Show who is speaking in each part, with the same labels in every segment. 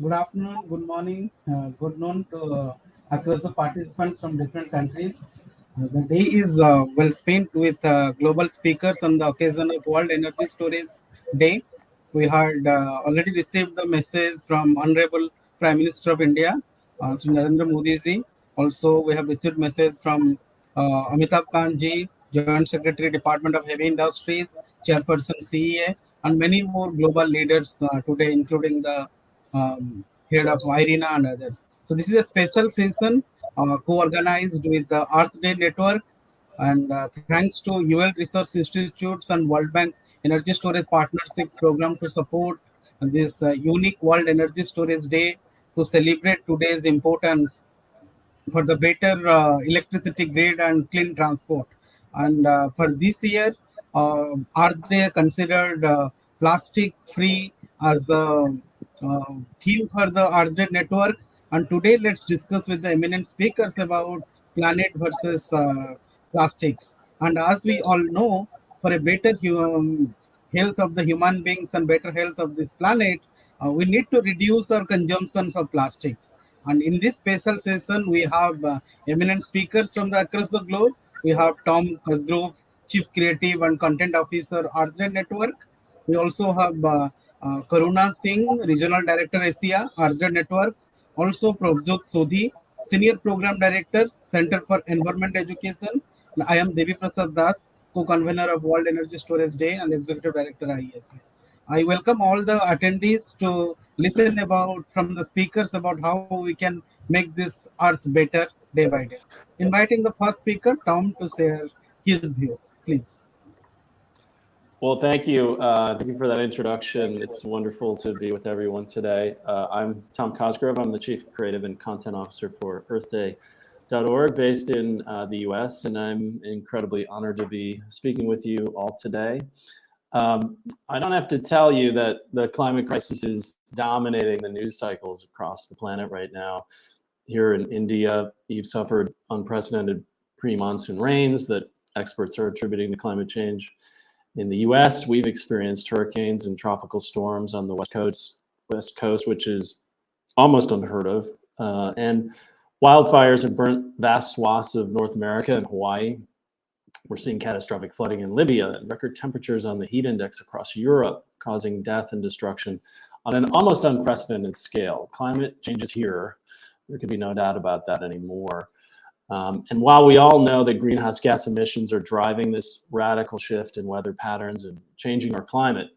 Speaker 1: Good afternoon, good morning, good noon to across the participants from different countries. The day is well spent with global speakers on the occasion of World Energy Storage Day. We had already received the message from Honorable Prime Minister of India, Sri Narendra Modi ji. Also, we have received message from Amitabh Kant ji, Joint Secretary, Department of Heavy Industries, Chairperson CEA, and many more global leaders today, including the head of Irina and others. So this is a special session co-organized with the Earth Day Network, and thanks to UL Research Institutes and World Bank Energy Storage Partnership Program to support this unique World Energy Storage Day to celebrate today's importance for the better electricity grid and clean transport. And for this year, Earth Day considered plastic free as the theme for the Earth Day network. And today, let's discuss with the eminent speakers about planet versus plastics. And as we all know, for a better health of the human beings and better health of this planet, we need to reduce our consumptions of plastics. And in this special session, we have eminent speakers from across the globe. We have Tom Cosgrove, Chief Creative and Content Officer, Ardent Network. We also have Karuna Singh, Regional Director, Asia, Ardent Network. Also, Prabhjot Sodhi, Senior Program Director, Center for Environment Education. And I am Debi Prasad Das, co-convener of World Energy Storage Day and Executive Director, IESA. I welcome all the attendees to listen about from the speakers about how we can make this earth better day by day. Inviting the first speaker, Tom, to share his view. Please.
Speaker 2: Well, thank you. Thank you for that introduction. It's wonderful to be with everyone today. I'm Tom Cosgrove. I'm the Chief Creative and Content Officer for EarthDay.org, based in the US, and I'm incredibly honored to be speaking with you all today. I don't have to tell you that the climate crisis is dominating the news cycles across the planet right now. Here in India, you've suffered unprecedented pre-monsoon rains that experts are attributing to climate change. In the US, we've experienced hurricanes and tropical storms on the West Coast, which is almost unheard of. And wildfires have burnt vast swaths of North America and Hawaii. We're seeing catastrophic flooding in Libya and record temperatures on the heat index across Europe, causing death and destruction on an almost unprecedented scale. Climate change is here. There can be no doubt about that anymore. And while we all know that greenhouse gas emissions are driving this radical shift in weather patterns and changing our climate,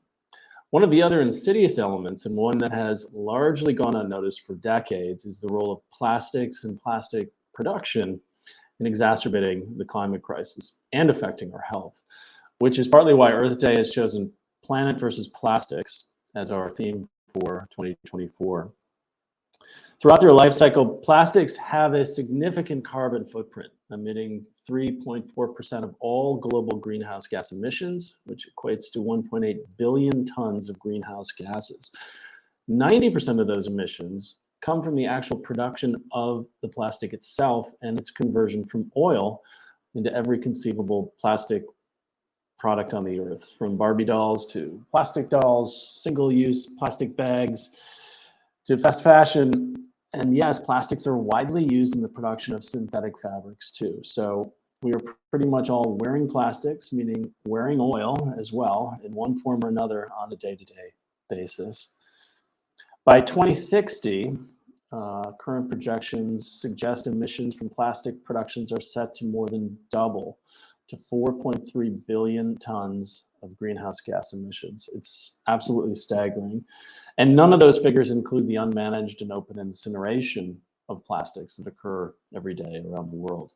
Speaker 2: one of the other insidious elements, and one that has largely gone unnoticed for decades, is the role of plastics and plastic production in exacerbating the climate crisis and affecting our health, which is partly why Earth Day has chosen planet versus plastics as our theme for 2024. Throughout their life cycle, plastics have a significant carbon footprint, emitting 3.4% of all global greenhouse gas emissions, which equates to 1.8 billion tons of greenhouse gases. 90% of those emissions come from the actual production of the plastic itself and its conversion from oil into every conceivable plastic product on the earth, from Barbie dolls to plastic dolls, single-use plastic bags, to fast fashion. And yes, plastics are widely used in the production of synthetic fabrics too. So we are pretty much all wearing plastics, meaning wearing oil as well, in one form or another on a day-to-day basis. By 2060, current projections suggest emissions from plastic productions are set to more than double to 4.3 billion tons of greenhouse gas emissions. It's absolutely staggering. And none of those figures include the unmanaged and open incineration of plastics that occur every day around the world.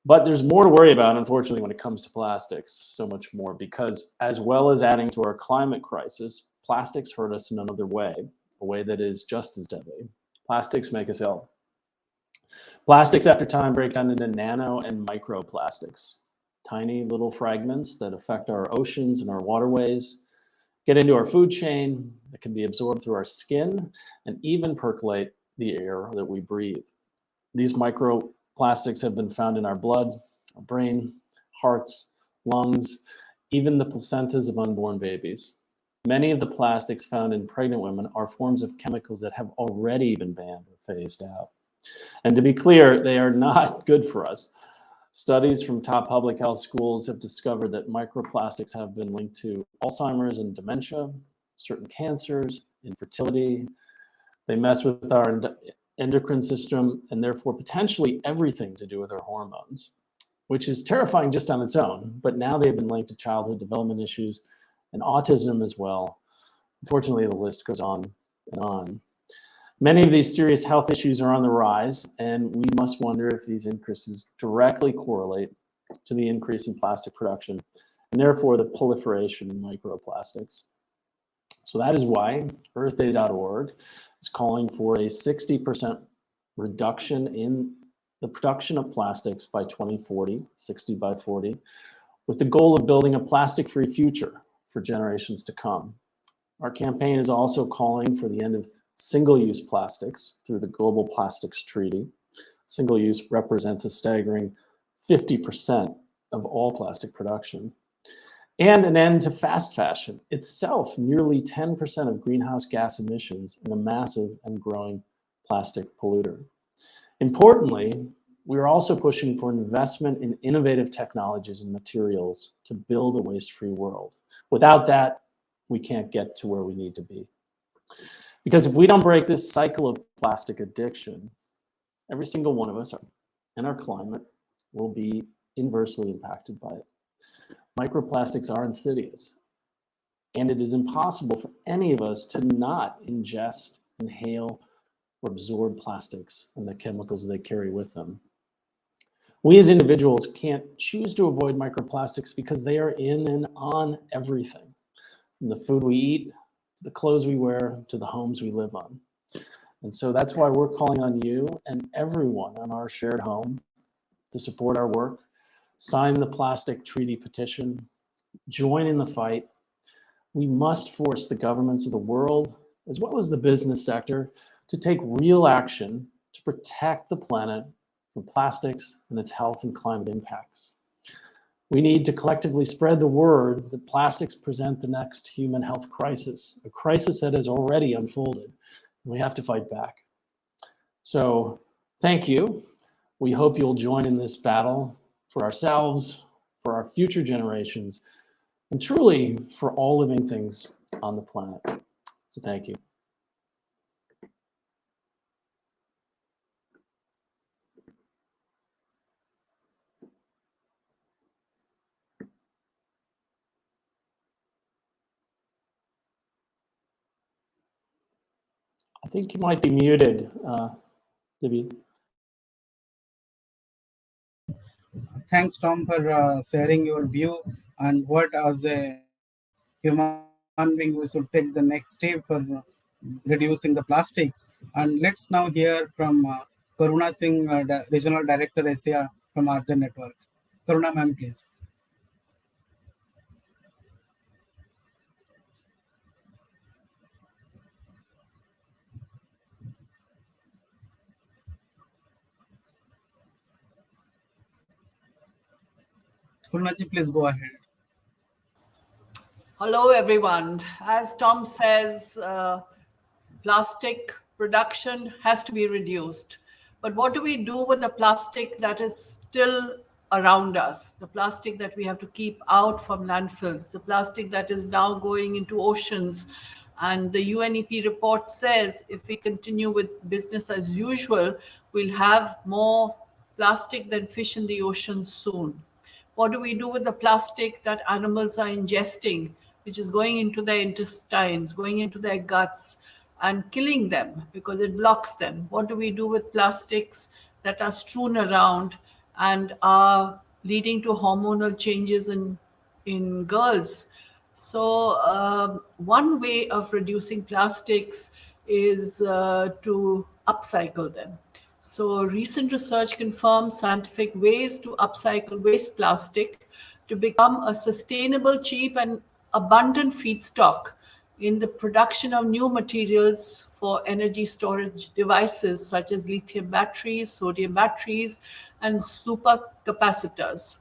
Speaker 2: But there's more to worry about, unfortunately, when it comes to plastics, so much more, because as well as adding to our climate crisis, plastics hurt us in another way, a way that is just as deadly. Plastics make us ill. Plastics, after time, break down into nano and microplastics, tiny little fragments that affect our oceans and our waterways, get into our food chain, that can be absorbed through our skin, and even percolate the air that we breathe. These microplastics have been found in our blood, our brain, hearts, lungs, even the placentas of unborn babies. Many of the plastics found in pregnant women are forms of chemicals that have already been banned or phased out. And to be clear, they are not good for us. Studies from top public health schools have discovered that microplastics have been linked to Alzheimer's and dementia, certain cancers, infertility. They mess with our endocrine system and therefore potentially everything to do with our hormones, which is terrifying just on its own. But now they've been linked to childhood development issues and autism as well. Unfortunately, the list goes on and on. Many of these serious health issues are on the rise, and we must wonder if these increases directly correlate to the increase in plastic production and therefore the proliferation of microplastics. So that is why earthday.org is calling for a 60% reduction in the production of plastics by 2040, 60 by 40, with the goal of building a plastic-free future for generations to come. Our campaign is also calling for the end of single-use plastics through the Global Plastics Treaty. Single-use represents a staggering 50% of all plastic production. And an end to fast fashion, itself nearly 10% of greenhouse gas emissions and a massive and growing plastic polluter. Importantly, we are also pushing for investment in innovative technologies and materials to build a waste-free world. Without that, we can't get to where we need to be. Because if we don't break this cycle of plastic addiction, every single one of us and our climate will be inversely impacted by it. Microplastics are insidious, and it is impossible for any of us to not ingest, inhale, or absorb plastics and the chemicals they carry with them. We as individuals can't choose to avoid microplastics because they are in and on everything, from the food we eat, to the clothes we wear, to the homes we live on. And so that's why we're calling on you and everyone on our shared home to support our work, sign the plastic treaty petition, join in the fight. We must force the governments of the world, as well as the business sector, to take real action to protect the planet from plastics and its health and climate impacts. We need to collectively spread the word that plastics present the next human health crisis, a crisis that has already unfolded. We have to fight back. So thank you. We hope you'll join in this battle for ourselves, for our future generations, and truly for all living things on the planet. So thank you. I think you might be muted, Debi.
Speaker 1: Thanks, Tom, for sharing your view and what as a human being we should take the next step for reducing the plastics. And let's now hear from Karuna Singh, Regional Director Asia from Arte Network. Karuna, ma'am, please. Karunaji, please go ahead.
Speaker 3: Hello, everyone. As Tom says, plastic production has to be reduced. But what do we do with the plastic that is still around us? The plastic that we have to keep out from landfills, the plastic that is now going into oceans. And the UNEP report says if we continue with business as usual, we'll have more plastic than fish in the ocean soon. What do we do with the plastic that animals are ingesting, which is going into their intestines, going into their guts, and killing them because it blocks them? What do we do with plastics that are strewn around and are leading to hormonal changes in girls? So one way of reducing plastics is to upcycle them. So recent research confirms scientific ways to upcycle waste plastic to become a sustainable, cheap, and abundant feedstock in the production of new materials for energy storage devices such as lithium batteries, sodium batteries, and supercapacitors.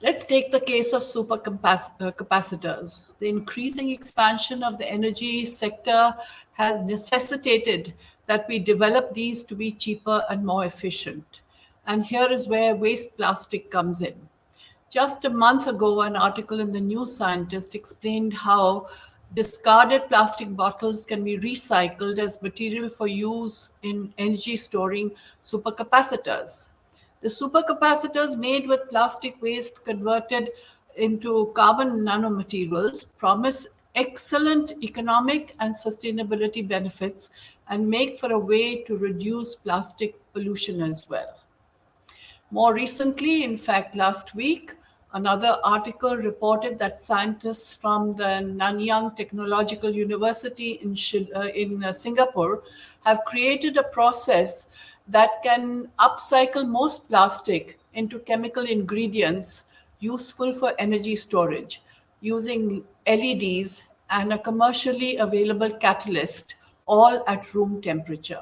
Speaker 3: Let's take the case of supercapacitors. The increasing expansion of the energy sector has necessitated that we develop these to be cheaper and more efficient. And here is where waste plastic comes in. Just a month ago, an article in the New Scientist explained how discarded plastic bottles can be recycled as material for use in energy storing supercapacitors. The supercapacitors made with plastic waste converted into carbon nanomaterials promise excellent economic and sustainability benefits and make for a way to reduce plastic pollution as well. More recently, in fact, last week, another article reported that scientists from the Nanyang Technological University in Singapore have created a process that can upcycle most plastic into chemical ingredients useful for energy storage using LEDs and a commercially available catalyst, all at room temperature.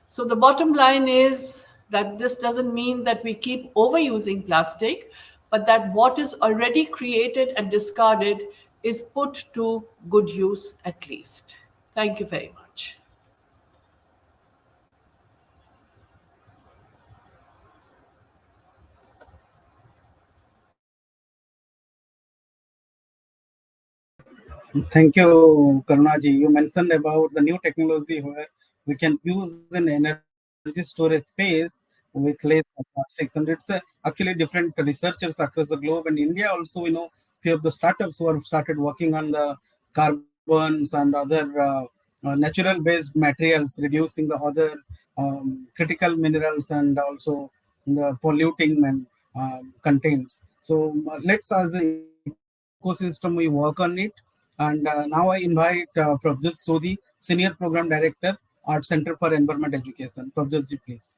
Speaker 3: So the bottom line is that this doesn't mean that we keep overusing plastic, but that what is already created and discarded is put to good use at least. Thank you very much.
Speaker 1: Thank you, Karunaji. You mentioned about the new technology where we can use an energy storage space with less plastics, and it's actually different researchers across the globe. And India also, few of the startups who have started working on the carbons and other natural-based materials, reducing the other critical minerals and also the polluting and contains. So let's, as the ecosystem, we work on it. And now I invite Prabhjot Sodhi, Senior Program Director, Art Center for Environment Education. Prabhjot ji, please.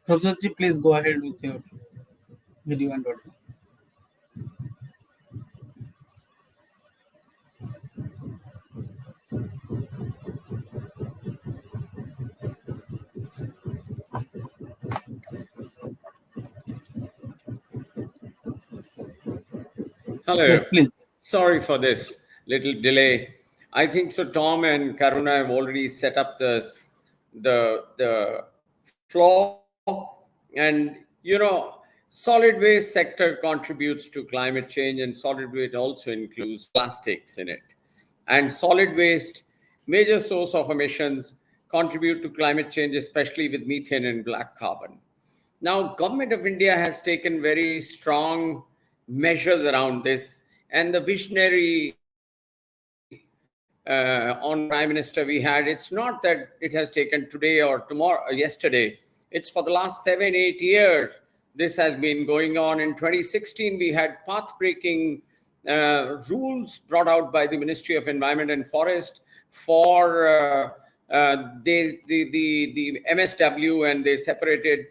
Speaker 1: Prabhjot ji, please go ahead with your video and audio.
Speaker 4: Hello.
Speaker 1: Yes, please.
Speaker 4: Sorry for this little delay. I think so. Tom and Karuna have already set up the floor, and solid waste sector contributes to climate change, and solid waste also includes plastics in it. And solid waste, major source of emissions, contribute to climate change, especially with methane and black carbon. Now, Government of India has taken very strong measures around this, and the visionary on Prime Minister we had, it's not that it has taken today or tomorrow or yesterday. It's for the last 7-8 years. This has been going on. In 2016, we had path-breaking rules brought out by the Ministry of Environment and Forest for the MSW, and they separated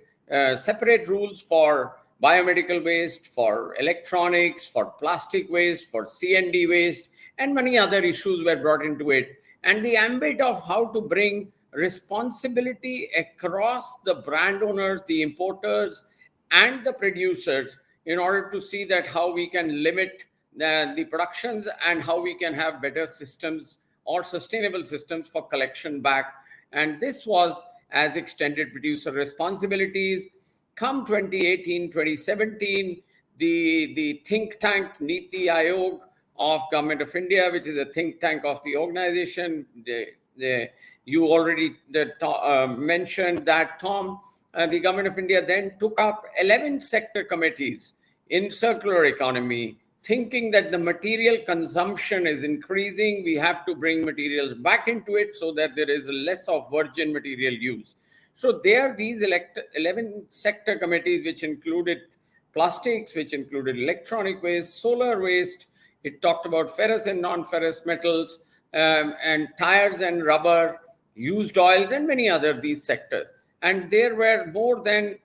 Speaker 4: separate rules for biomedical waste, for electronics, for plastic waste, for C&D waste, and many other issues were brought into it. And the ambit of how to bring responsibility across the brand owners, the importers, and the producers in order to see that how we can limit the productions and how we can have better systems or sustainable systems for collection back. And this was as extended producer responsibilities. Come 2018, 2017, the think tank Niti Aayog of Government of India, which is a think tank of the organization, you already mentioned that, Tom. The Government of India then took up 11 sector committees in circular economy, thinking that the material consumption is increasing. We have to bring materials back into it so that there is less of virgin material use. So there are these 11 sector committees, which included plastics, which included electronic waste, solar waste. It talked about ferrous and non-ferrous metals, and tires and rubber, used oils, and many other these sectors. And there were more than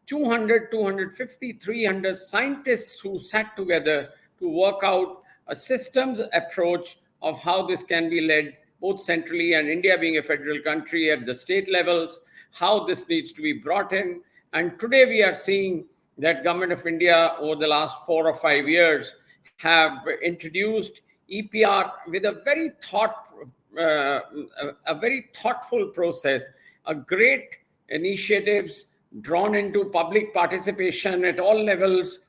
Speaker 4: 200, 250, 300 scientists who sat together to work out a systems approach of how this can be led, both centrally and India being a federal country at the state levels, how this needs to be brought in. And today we are seeing that Government of India over the last 4 or 5 years have introduced EPR with a very thoughtful process, a great initiatives drawn into public participation at all levels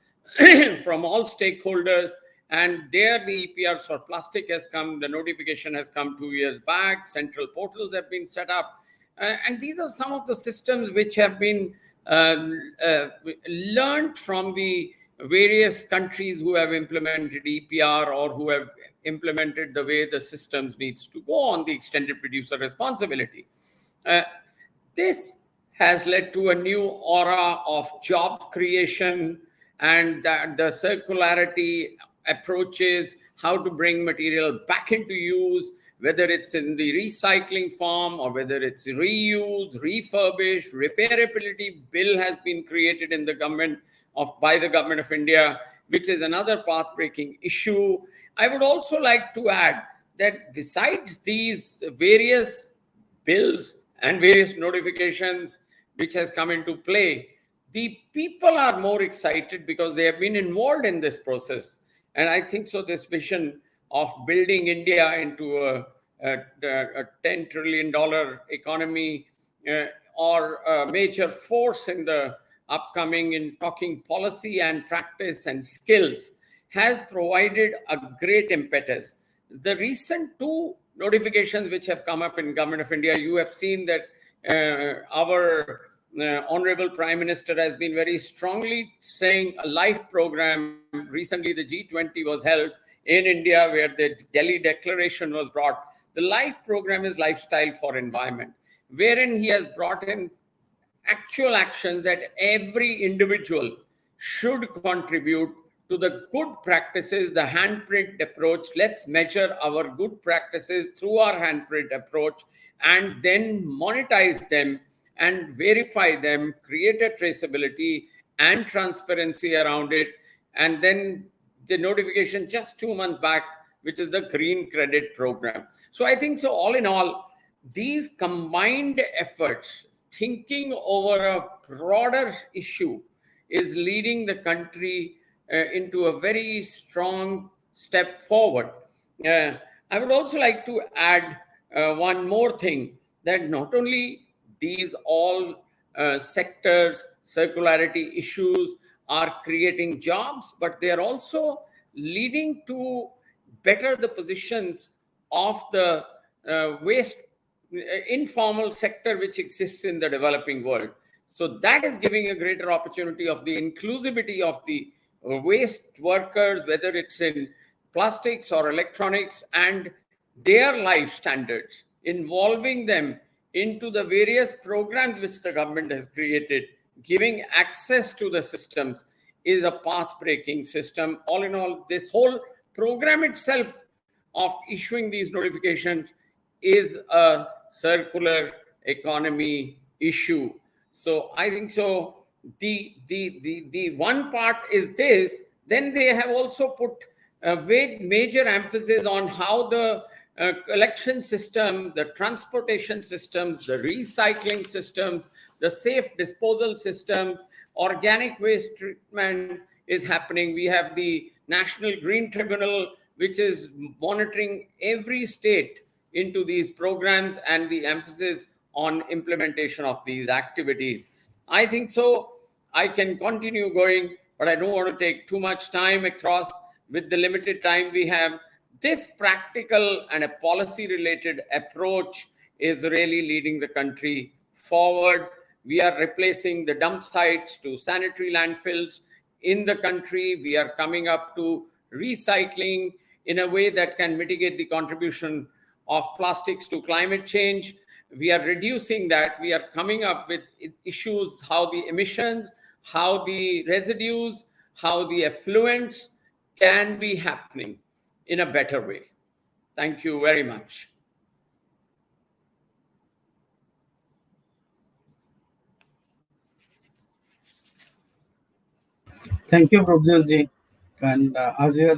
Speaker 4: from all stakeholders. And there the EPRs for plastic has come, the notification has come 2 years back, central portals have been set up. And these are some of the systems which have been learned from the various countries who have implemented EPR or who have implemented the way the systems needs to go on the extended producer responsibility. This has led to a new aura of job creation and the circularity approaches, how to bring material back into use, whether it's in the recycling form or whether it's reused, refurbished. Repairability bill has been created in the by the Government of India, which is another path-breaking issue. I would also like to add that besides these various bills and various notifications which has come into play, the people are more excited because they have been involved in this process. And I think so this vision of building India into a $10 trillion economy or a major force in the upcoming in talking policy and practice and skills has provided a great impetus. The recent 2 notifications which have come up in Government of India, you have seen that our Honorable Prime Minister has been very strongly saying a life program. Recently, the G20 was held in India where the Delhi Declaration was brought. The life program is Lifestyle for Environment, wherein he has brought in actual actions that every individual should contribute to the good practices, the handprint approach. Let's measure our good practices through our handprint approach and then monetize them and verify them, create a traceability and transparency around it. And then the notification just 2 months back, which is the Green Credit Program. So I think so all in all, these combined efforts, thinking over a broader issue, is leading the country into a very strong step forward. I would also like to add one more thing, that not only these all sectors, circularity issues are creating jobs, but they are also leading to better the positions of the waste informal sector which exists in the developing world. So that is giving a greater opportunity of the inclusivity of the waste workers, whether it's in plastics or electronics, and their life standards, involving them into the various programs which the government has created, giving access to the systems, is a path-breaking system. All in all, this whole program itself of issuing these notifications is a circular economy issue. So I think so the one part is this. Then they have also put a major emphasis on how the collection system, the transportation systems, the recycling systems, the safe disposal systems, organic waste treatment is happening. We have the National Green Tribunal, which is monitoring every state into these programs and the emphasis on implementation of these activities. I think so. I can continue going, but I don't want to take too much time across with the limited time we have. This practical and a policy-related approach is really leading the country forward. We are replacing the dump sites to sanitary landfills in the country. We are coming up to recycling in a way that can mitigate the contribution of plastics to climate change. We are reducing that. We are coming up with issues, how the emissions, how the residues, how the effluents can be happening in a better way. Thank you very much.
Speaker 1: Thank you, Prabhjot ji. And as your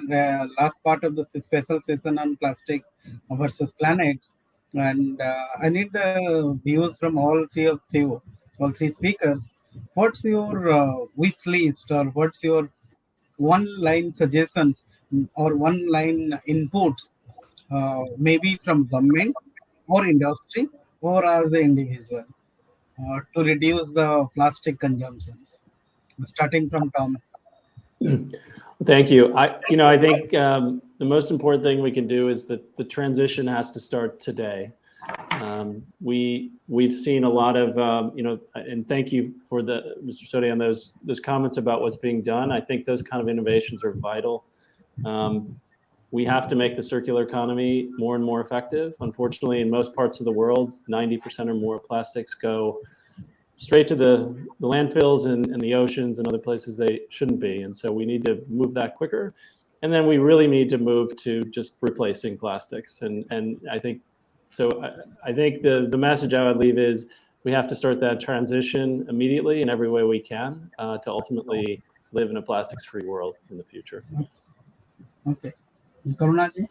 Speaker 1: last part of the special session on plastic versus planets, and I need the views from all three speakers. What's your wish list, or what's your one-line suggestions or one-line inputs, maybe from government or industry or as the individual, to reduce the plastic consumptions, starting from Tom?
Speaker 2: Thank you. I think the most important thing we can do is that the transition has to start today. We've seen a lot of, and thank you for Mr. Sodhi on those comments about what's being done. I think those kind of innovations are vital. We have to make the circular economy more and more effective. Unfortunately, in most parts of the world, 90% or more plastics go straight to the landfills and the oceans and other places they shouldn't be. And so we need to move that quicker. And then we really need to move to just replacing plastics. And I think the message I would leave is we have to start that transition immediately in every way we can to ultimately live in a plastics-free world in the future.
Speaker 1: Okay. Karuna ji?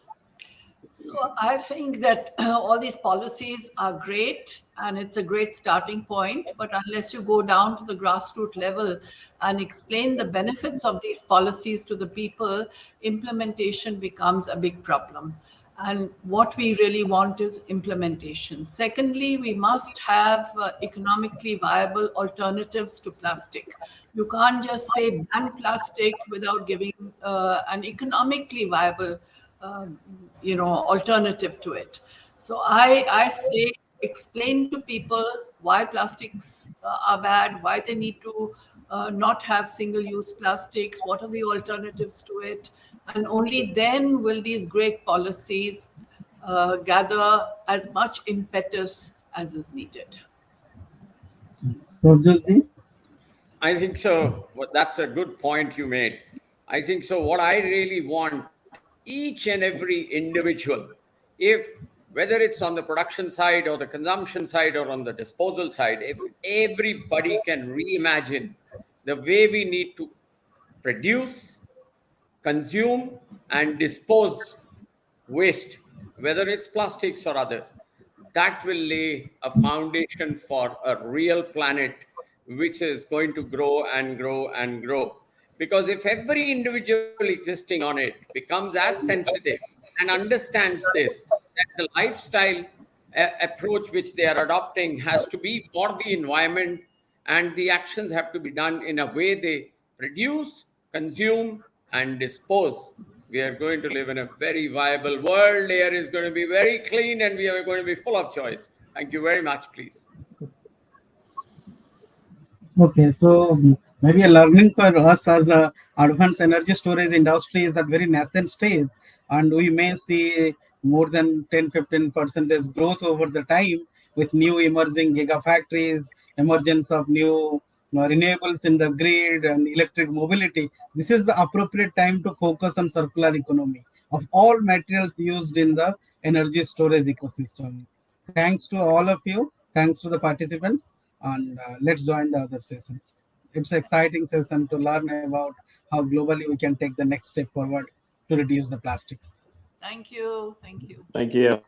Speaker 3: So I think that all these policies are great and it's a great starting point, but unless you go down to the grassroots level and explain the benefits of these policies to the people, implementation becomes a big problem. And what we really want is implementation. Secondly, we must have economically viable alternatives to plastic. You can't just say ban plastic without giving an economically viable alternative to it. So I say, explain to people why plastics are bad, why they need to not have single-use plastics, what are the alternatives to it, and only then will these great policies gather as much impetus as is needed.
Speaker 1: Prabhjot ji?
Speaker 4: I think so. Well, that's a good point you made. I think so. What I really want, each and every individual, whether it's on the production side or the consumption side or on the disposal side, if everybody can reimagine the way we need to produce, consume, and dispose waste, whether it's plastics or others, that will lay a foundation for a real planet which is going to grow and grow and grow. Because if every individual existing on it becomes as sensitive and understands this, that the lifestyle approach which they are adopting has to be for the environment, and the actions have to be done in a way they produce, consume, and dispose, we are going to live in a very viable world. Air is going to be very clean and we are going to be full of choice. Thank you very much, please.
Speaker 1: Okay, so maybe a learning for us as the advanced energy storage industry is at very nascent stage, and we may see more than 10-15% growth over the time with new emerging gigafactories, emergence of new renewables in the grid and electric mobility. This is the appropriate time to focus on circular economy of all materials used in the energy storage ecosystem. Thanks to all of you. Thanks to the participants. And let's join the other sessions. It's an exciting session to learn about how globally we can take the next step forward to reduce the plastics.
Speaker 3: Thank you. Thank you.
Speaker 2: Thank you.